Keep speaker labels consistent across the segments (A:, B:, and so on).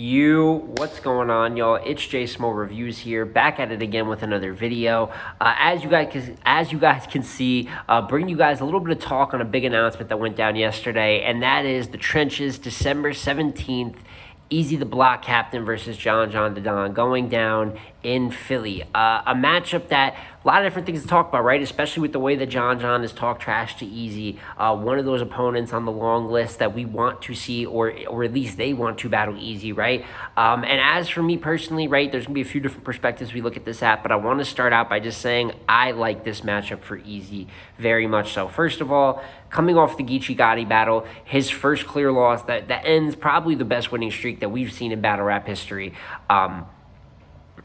A: What's going on, y'all? It's J Small Reviews here, back at it again with another video. As you guys can see, bringing you guys a little bit of talk on a big announcement that went down yesterday, and that is the Trenches, December 17th. Eazy the Block Captain versus John Dodon going down in Philly. A matchup that a lot of different things to talk about, right? Especially with the way that John has talked trash to Eazy. One of those opponents on the long list that we want to see, or at least they want to battle Eazy, right? And as for me personally, right, there's going to be a few different perspectives we look at this at, but I want to start out by just saying I like this matchup for Eazy very much so. First of all, coming off the Geechee Gotti battle, his first clear loss that ends probably the best winning streak that we've seen in battle rap history.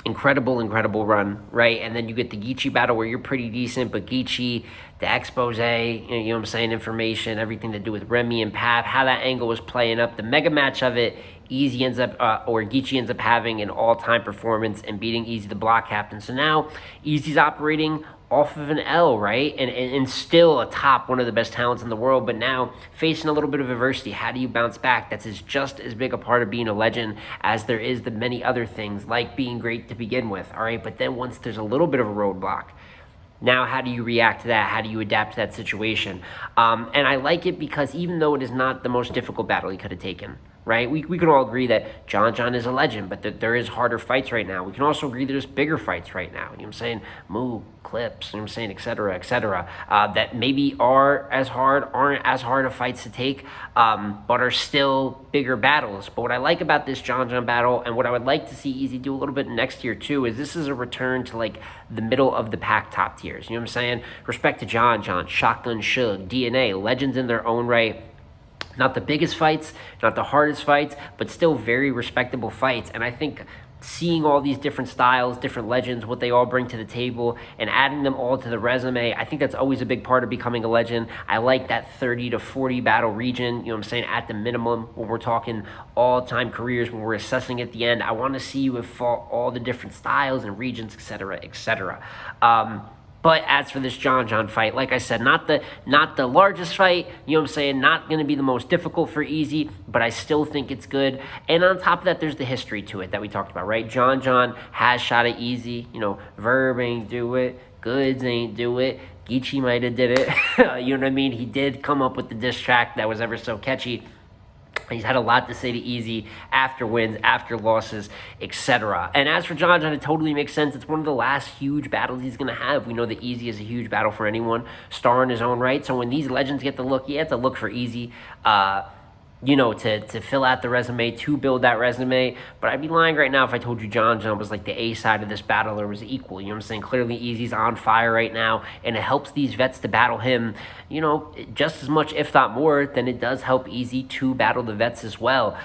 A: Incredible run, right? And then you get the Geechee battle where you're pretty decent, but Geechee, the expose, you know what I'm saying, information, everything to do with Remy and Pav, how that angle was playing up, the mega match of it, Eazy ends up, or Geechee ends up having an all-time performance and beating Eazy the Block Captain. So now Eazy's operating off of an L, right? And still atop one of the best talents in the world, but now facing a little bit of adversity. How do you bounce back? That's just as big a part of being a legend as there is the many other things, like being great to begin with, all right? But then once there's a little bit of a roadblock, now how do you react to that? How do you adapt to that situation? And I like it because even though it is not the most difficult battle he could have taken, right? We can all agree that John is a legend, but that there is harder fights right now. We can also agree there's bigger fights right now. You know what I'm saying? Moo, Clips, you know what I'm saying, et cetera, that maybe aren't as hard of fights to take, but are still bigger battles. But what I like about this John battle, and what I would like to see Eazy do a little bit next year too, is this is a return to like the middle of the pack top tiers. You know what I'm saying? Respect to John, Shotgun Suge, DNA, legends in their own right. Not the biggest fights, not the hardest fights, but still very respectable fights. And I think seeing all these different styles, different legends, what they all bring to the table, and adding them all to the resume, I think that's always a big part of becoming a legend. I like that 30 to 40 battle region, you know what I'm saying, at the minimum, when we're talking all-time careers, when we're assessing at the end. I want to see you have fought all the different styles and regions, et cetera. But as for this John fight, like I said, not the largest fight, you know what I'm saying, not going to be the most difficult for Eazy, but I still think it's good. And on top of that, there's the history to it that we talked about, right? John has shot at Eazy, you know, Verb ain't do it, Goods ain't do it, Geechee might have did it, you know what I mean? He did come up with the diss track that was ever so catchy. He's had a lot to say to Eazy after wins, after losses, etc. And as for John, it totally makes sense. It's one of the last huge battles he's going to have. We know that Eazy is a huge battle for anyone, star in his own right. So when these legends get the look, yeah, it's a look for Eazy, you know, to fill out the resume, to build that resume. But I'd be lying right now if I told you John was like the A side of this battle or was equal. You know what I'm saying? Clearly, Eazy's on fire right now, and it helps these vets to battle him, you know, just as much, if not more, than it does help Eazy to battle the vets as well.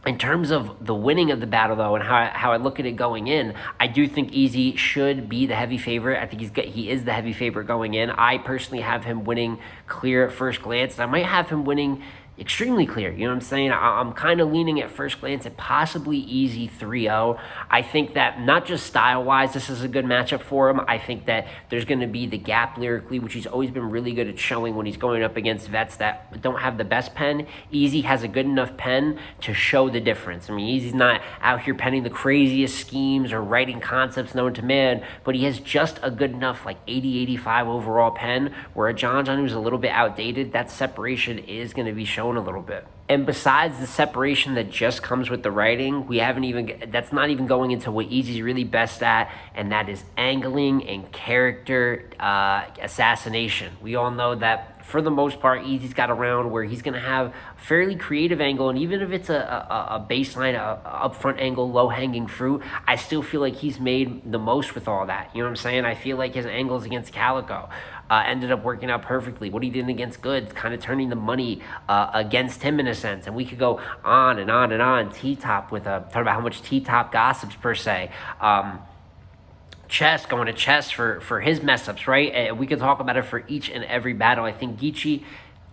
A: In terms of the winning of the battle, though, and how I look at it going in, I do think Eazy should be the heavy favorite. I think he is the heavy favorite going in. I personally have him winning clear at first glance, and I might have him winning extremely clear. You know what I'm saying? I'm kind of leaning at first glance at possibly Eazy 3-0. I think that not just style-wise, this is a good matchup for him. I think that there's going to be the gap lyrically, which he's always been really good at showing when he's going up against vets that don't have the best pen. Eazy has a good enough pen to show the difference. I mean, Eazy's not out here penning the craziest schemes or writing concepts known to man, but he has just a good enough, like 80, 85 overall pen, where a John who's a little bit outdated, that separation is going to be shown a little bit. And besides the separation that just comes with the writing, that's not even going into what Eazy's really best at, and that is angling and character assassination. We all know that for the most part, Eazy's got a round where he's going to have a fairly creative angle, and even if it's a baseline, a upfront angle, low-hanging fruit, I still feel like he's made the most with all that. You know what I'm saying? I feel like his angles against Calico ended up working out perfectly. What he did against Goods, kind of turning the money against him in a sense. And we could go on and on. T-Top with talking about how much T-Top gossips per se. Chess, going to Chess for his mess-ups, right? And we could talk about it for each and every battle. I think Geechee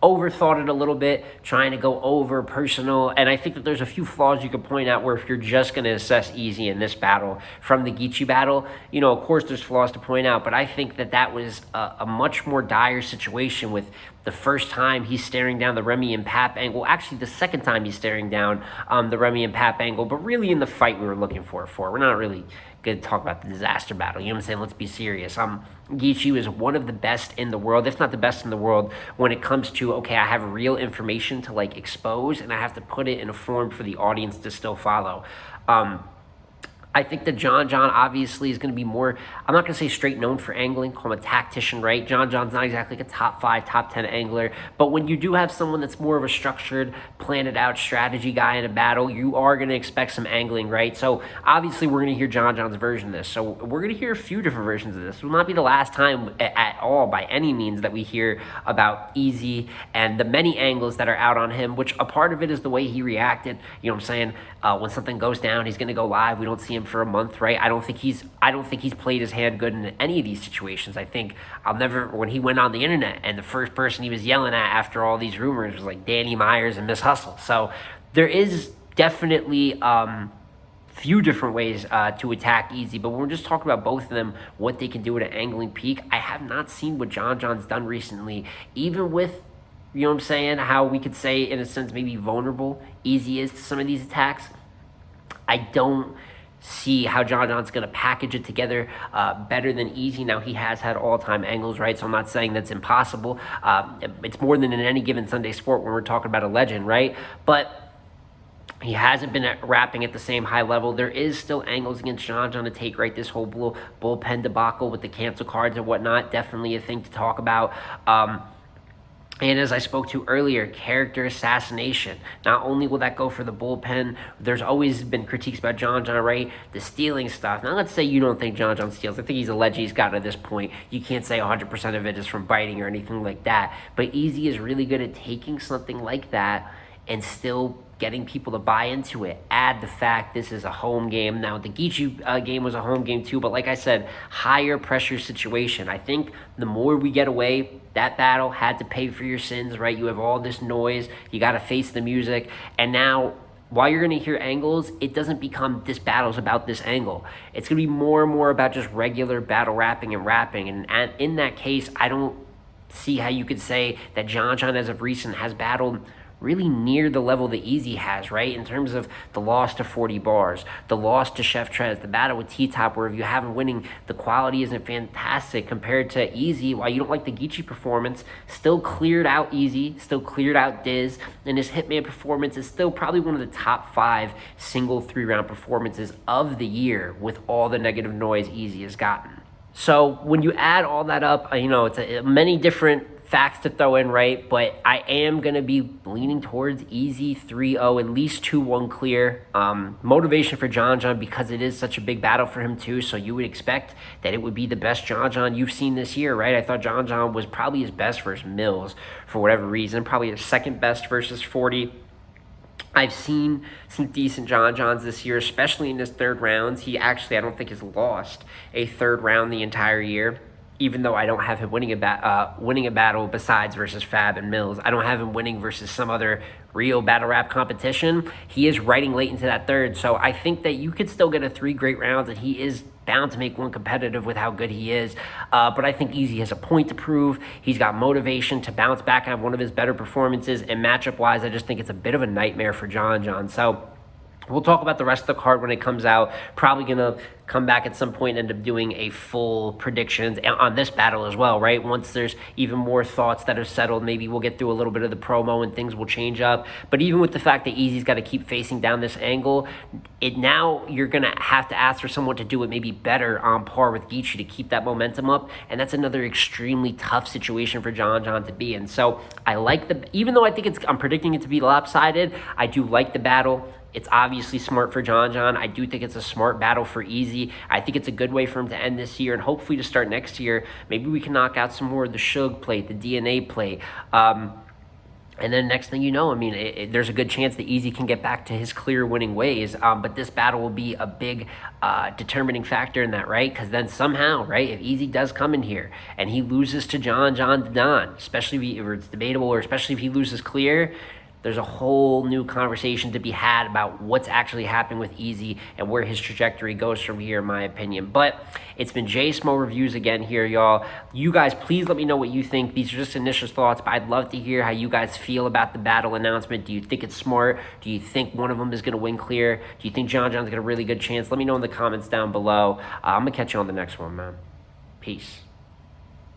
A: overthought it a little bit, trying to go over personal. And I think that there's a few flaws you could point out where if you're just going to assess Eazy in this battle from the Geechee battle, you know, of course there's flaws to point out, but I think that that was a much more dire situation with the first time he's staring down the Remy and Pap angle. Actually, the second time he's staring down the Remy and Pap angle, but really in the fight we were looking for. We're not really going to talk about the disaster battle. You know what I'm saying? Let's be serious. Gaethje is one of the best in the world, if not the best in the world, when it comes to, okay, I have real information to like expose, and I have to put it in a form for the audience to still follow. I think that John obviously is going to be more, I'm not going to say straight known for angling, call him a tactician, right? John's not exactly like a top 5, top 10 angler, but when you do have someone that's more of a structured, planned out strategy guy in a battle, you are going to expect some angling, right? So obviously we're going to hear John's version of this. So we're going to hear a few different versions of this. It will not be the last time at all by any means that we hear about Eazy and the many angles that are out on him, which a part of it is the way he reacted. You know what I'm saying? When something goes down, he's going to go live. We don't see him for a month, right? I don't think he's played his hand good in any of these situations. I think when he went on the internet and the first person he was yelling at after all these rumors was like Danny Myers and Miss Hustle. So there is definitely few different ways to attack Eazy, but when we're just talking about both of them, what they can do at an angling peak, I have not seen what John's done recently, even with, you know what I'm saying, how we could say in a sense maybe vulnerable Eazy is to some of these attacks. I don't see how John's going to package it together better than Eazy. Now, he has had all-time angles, right? So I'm not saying that's impossible. It's more than in any given Sunday sport when we're talking about a legend, right? But he hasn't been rapping at the same high level. There is still angles against John to take, right? This whole bullpen debacle with the cancel cards and whatnot, definitely a thing to talk about. And as I spoke to earlier, character assassination. Not only will that go for the bullpen, there's always been critiques about John, right? The stealing stuff. Now, let's say you don't think John steals. I think he's alleged he's gotten to this point. You can't say 100% of it is from biting or anything like that. But Eazy is really good at taking something like that and still getting people to buy into it. Add the fact this is a home game. Now, the Gaethje game was a home game too, but like I said, higher pressure situation. I think the more we get away, that battle had to pay for your sins, right? You have all this noise. You got to face the music. And now, while you're going to hear angles, it doesn't become this battle's about this angle. It's going to be more and more about just regular battle rapping and rapping. And in that case, I don't see how you could say that John as of recent has battled really near the level that Eazy has, right? In terms of the loss to 40 bars, the loss to Chef Trez, the battle with T-Top, where if you have him winning, the quality isn't fantastic compared to Eazy. While you don't like the Gaethje performance, still cleared out Eazy, still cleared out Diz, and his Hitman performance is still probably one of the top 5 single 3-round performances of the year with all the negative noise Eazy has gotten. So when you add all that up, it's many different facts to throw in, right? But I am going to be leaning towards Eazy 3-0, at least 2-1 clear. Motivation for John because it is such a big battle for him too. So you would expect that it would be the best John you've seen this year, right? I thought John was probably his best versus Mills for whatever reason, probably his second best versus 40. I've seen some decent Johns this year, especially in his third rounds. He actually, I don't think, has lost a third round the entire year, even though I don't have him winning a battle besides versus Fab and Mills. I don't have him winning versus some other real battle rap competition. He is riding late into that third, so I think that you could still get a 3 great rounds, and he is bound to make one competitive with how good he is. But I think Eazy has a point to prove. He's got motivation to bounce back and have one of his better performances, and matchup-wise, I just think it's a bit of a nightmare for John. So we'll talk about the rest of the card when it comes out. Probably going to come back at some point and end up doing a full predictions on this battle as well, right? Once there's even more thoughts that are settled, maybe we'll get through a little bit of the promo and things will change up. But even with the fact that Eazy's got to keep facing down this angle, now you're going to have to ask for someone to do it maybe better on par with Gaethje to keep that momentum up. And that's another extremely tough situation for John to be in. So I like even though I think I'm predicting it to be lopsided, I do like the battle. It's obviously smart for John. I do think it's a smart battle for Eazy. I think it's a good way for him to end this year and hopefully to start next year. Maybe we can knock out some more of the Suge plate, the DNA plate. And then next thing you know, there's a good chance that Eazy can get back to his clear winning ways. But this battle will be a big determining factor in that, right? Because then somehow, right, if Eazy does come in here and he loses to John to Don, especially if it's debatable, or especially if he loses clear, there's a whole new conversation to be had about what's actually happening with Eazy and where his trajectory goes from here, in my opinion. But it's been Jay Smo Reviews again here, y'all. You guys, please let me know what you think. These are just initial thoughts, but I'd love to hear how you guys feel about the battle announcement. Do you think it's smart? Do you think one of them is going to win clear? Do you think John John's got a really good chance? Let me know in the comments down below. I'm going to catch you on the next one, man. Peace.